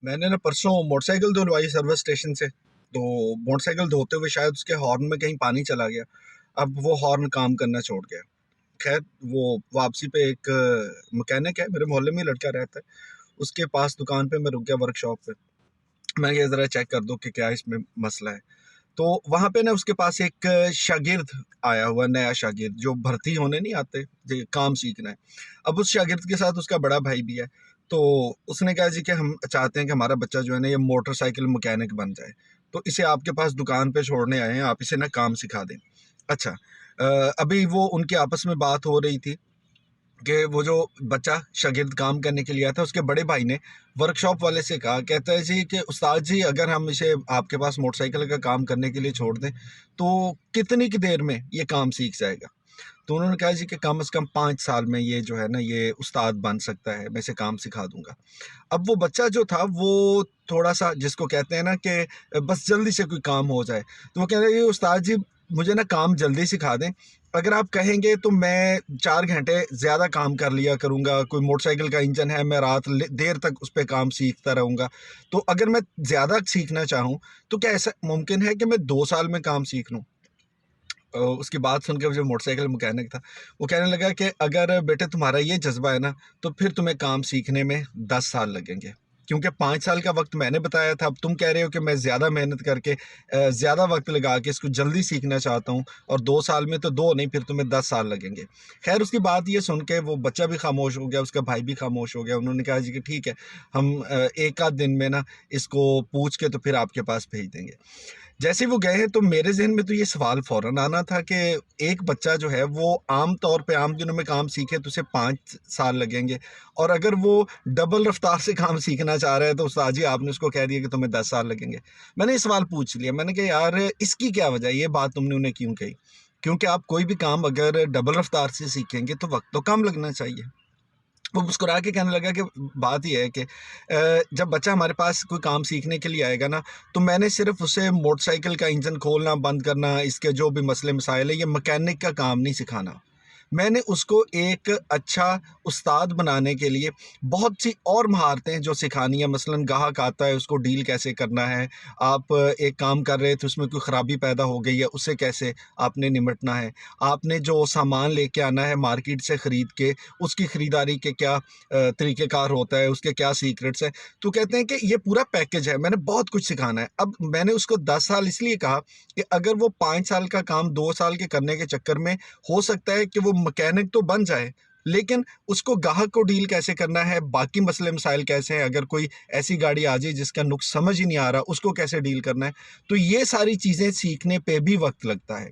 मैंने ना परसों मोटरसाइकिल धुलवाई सर्विस स्टेशन से। तो मोटरसाइकिल धोते हुए शायद उसके हॉर्न में कहीं पानी चला गया। अब वो हॉर्न काम करना छोड़ गया। खैर, वो वापसी पे एक मैकेनिक है, मेरे मोहल्ले में ही लड़का रहता है, उसके पास दुकान पे मैं रुक गया, वर्कशॉप पे। मैं ये ज़रा चेक कर दूँ कि क्या इसमें मसला है। तो वहाँ पे ना उसके पास एक शागिर्द आया हुआ, नया शागिर्द जो भर्ती होने नहीं आते, जो काम सीखना है। अब उस शागिर्द के साथ उसका बड़ा भाई भी है। तो उसने कहा जी कि हम चाहते हैं कि हमारा बच्चा जो है ना ये मोटरसाइकिल मैकेनिक बन जाए, तो इसे आपके पास दुकान पे छोड़ने आए हैं, आप इसे ना काम सिखा दें। अच्छा, अभी वो उनकी आपस में बात हो रही थी कि वो जो बच्चा शागिर्द काम करने के लिए आया था, उसके बड़े भाई ने वर्कशॉप वाले से कहा, कहता है जी कि उस्ताद जी, अगर हम इसे आपके पास मोटरसाइकिल का काम करने के लिए छोड़ दें तो कितनी की देर में ये काम सीख जाएगा। तो उन्होंने कहा जी कि कम से कम 5 साल में ये जो है ना ये उस्ताद बन सकता है, मैं इसे काम सिखा दूंगा। अब वो बच्चा जो था वो थोड़ा सा, जिसको कहते हैं ना कि बस जल्दी से कोई काम हो जाए, तो वो कह रहे हैं उस्ताद जी मुझे ना काम जल्दी सिखा दें, अगर आप कहेंगे तो मैं 4 घंटे ज़्यादा काम कर लिया करूँगा, कोई मोटरसाइकिल का इंजन है, मैं रात देर तक उस पर काम सीखता रहूँगा। तो अगर मैं ज़्यादा सीखना चाहूँ तो क्या ऐसा मुमकिन है कि मैं 2 साल में काम सीख लूँ। उसकी बात सुन के जो मोटरसाइकिल मैकेनिक था वो कहने लगा कि अगर बेटे तुम्हारा ये जज्बा है ना, तो फिर तुम्हें काम सीखने में 10 साल लगेंगे, क्योंकि 5 साल का वक्त मैंने बताया था, अब तुम कह रहे हो कि मैं ज़्यादा मेहनत करके ज़्यादा वक्त लगा के इसको जल्दी सीखना चाहता हूँ, और 2 साल में तो दो नहीं, फिर तुम्हें 10 साल लगेंगे। खैर, उसकी बात ये सुन के वो बच्चा भी खामोश हो गया, उसका भाई भी खामोश हो गया। उन्होंने कहा जी कि ठीक है, हम एक आध दिन में ना इसको पूछ के तो फिर आपके पास भेज देंगे। जैसे वो गए हैं तो मेरे ज़हन में तो ये सवाल फ़ौरन आना था कि एक बच्चा जो है वो आम तौर पे आम दिनों में काम सीखे तो उसे 5 साल लगेंगे, और अगर वो डबल रफ़्तार से काम सीखना चाह रहा है तो उस्ताद जी आपने उसको कह दिया कि तुम्हें 10 साल लगेंगे। मैंने ये सवाल पूछ लिया, मैंने कहा यार इसकी क्या वजह है, ये बात तुमने उन्हें क्यों कही? क्योंकि आप कोई भी काम अगर डबल रफ़्तार से सीखेंगे तो वक़्त तो कम लगना चाहिए। वो मुस्कुरा के कहने लगा कि बात ये है कि जब बच्चा हमारे पास कोई काम सीखने के लिए आएगा ना, तो मैंने सिर्फ उसे मोटरसाइकिल का इंजन खोलना बंद करना, इसके जो भी मसले मसाइल है, ये मैकेनिक का काम नहीं सिखाना। मैंने उसको एक अच्छा उस्ताद बनाने के लिए बहुत सी और महारतें जो सिखानी है, मसलन ग्राहक आता है उसको डील कैसे करना है, आप एक काम कर रहे थे उसमें कोई ख़राबी पैदा हो गई है, उससे कैसे आपने निमटना है, आपने जो सामान लेके आना है मार्केट से ख़रीद के, उसकी ख़रीदारी के क्या तरीक़ेकार होता है, उसके क्या सीक्रेट्स हैं। तो कहते हैं कि ये पूरा पैकेज है, मैंने बहुत कुछ सिखाना है। अब मैंने उसको 10 साल इसलिए कहा कि अगर वो 5 साल का काम 2 साल के करने के चक्कर में हो सकता है कि वो मैकेनिक तो बन जाए, लेकिन उसको ग्राहक को डील कैसे करना है, बाकी मसले मसाइल कैसे हैं, अगर कोई ऐसी गाड़ी आ जाए जिसका नुक्स समझ ही नहीं आ रहा, उसको कैसे डील करना है, तो ये सारी चीज़ें सीखने पे भी वक्त लगता है।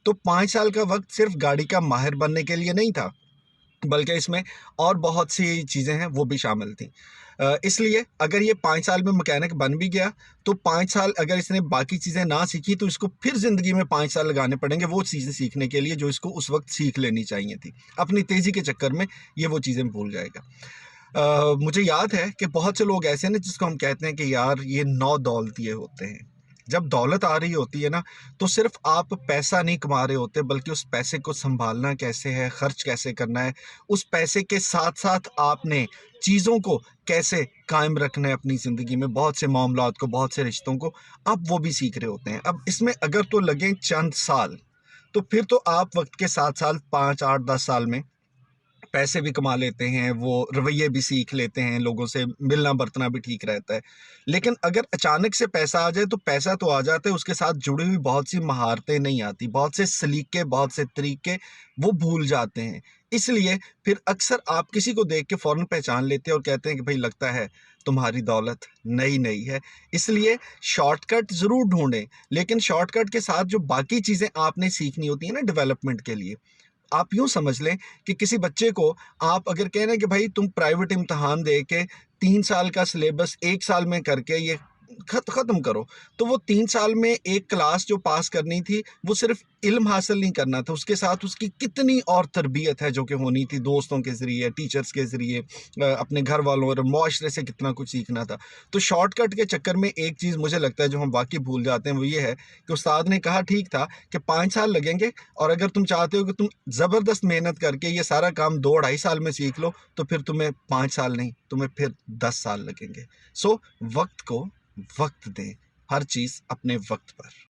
तो 5 साल का वक्त सिर्फ गाड़ी का माहिर बनने के लिए नहीं था, बल्कि इसमें और बहुत सी चीज़ें हैं वो भी शामिल थी। इसलिए अगर ये 5 साल में मैकेनिक बन भी गया, तो 5 साल अगर इसने बाकी चीज़ें ना सीखी तो इसको फिर ज़िंदगी में 5 साल लगाने पड़ेंगे वो चीज़ें सीखने के लिए जो इसको उस वक़्त सीख लेनी चाहिए थी। अपनी तेज़ी के चक्कर में ये वो चीज़ें भूल जाएगा। मुझे याद है कि बहुत से लोग ऐसे हैं ना जिसको हम कहते हैं कि यार ये नौ-दौलतिये होते हैं। जब दौलत आ रही होती है ना, तो सिर्फ़ आप पैसा नहीं कमा रहे होते, बल्कि उस पैसे को सँभालना कैसे है, खर्च कैसे करना है, उस पैसे के साथ-साथ आपने चीज़ों को कैसे कायम रखना है अपनी ज़िंदगी में, बहुत से मामलात को, बहुत से रिश्तों को, आप वो भी सीख रहे होते हैं। अब इसमें अगर तो लगें चंद साल, तो फिर तो आप वक़्त के साथ-साथ 5, 8, 10 साल में पैसे भी कमा लेते हैं, वो रवैये भी सीख लेते हैं, लोगों से मिलना-बरतना भी ठीक रहता है। लेकिन अगर अचानक से पैसा आ जाए तो पैसा तो आ जाता है, उसके साथ जुड़ी हुई बहुत सी महारतें नहीं आती, बहुत से सलीके, बहुत से तरीके वो भूल जाते हैं। इसलिए फिर अक्सर आप किसी को देख के फ़ौरन पहचान लेते हैं और कहते हैं कि भई लगता है तुम्हारी दौलत नई-नई है। इसलिए शॉर्टकट ज़रूर ढूँढें, लेकिन शॉर्टकट के साथ जो बाकी चीज़ें आपने सीखनी होती हैं ना डेवलपमेंट के लिए, आप यूँ समझ लें कि किसी बच्चे को आप अगर कह रहे हैं कि भाई तुम प्राइवेट इम्तिहान दे के 3 साल का सिलेबस 1 साल में करके ये ख़त्म करो। तो वो 3 साल में एक क्लास जो पास करनी थी, वो सिर्फ़ इल्म हासिल नहीं करना था, उसके साथ उसकी कितनी और तरबियत है जो कि होनी थी, दोस्तों के ज़रिए, टीचर्स के ज़रिए, अपने घर वालों और मुआशरे से कितना कुछ सीखना था। तो शॉर्टकट के चक्कर में एक चीज़ मुझे लगता है जो हम वाक़ई भूल जाते हैं, वो ये है कि उस्ताद ने कहा ठीक था कि 5 साल लगेंगे, और अगर तुम चाहते हो कि तुम ज़बरदस्त मेहनत करके ये सारा काम 2 ढाई साल में सीख लो, तो फिर तुम्हें 5 साल नहीं, तुम्हें फिर 10 साल लगेंगे। सो वक़्त को वक़्त दें, हर चीज़ अपने वक़्त पर।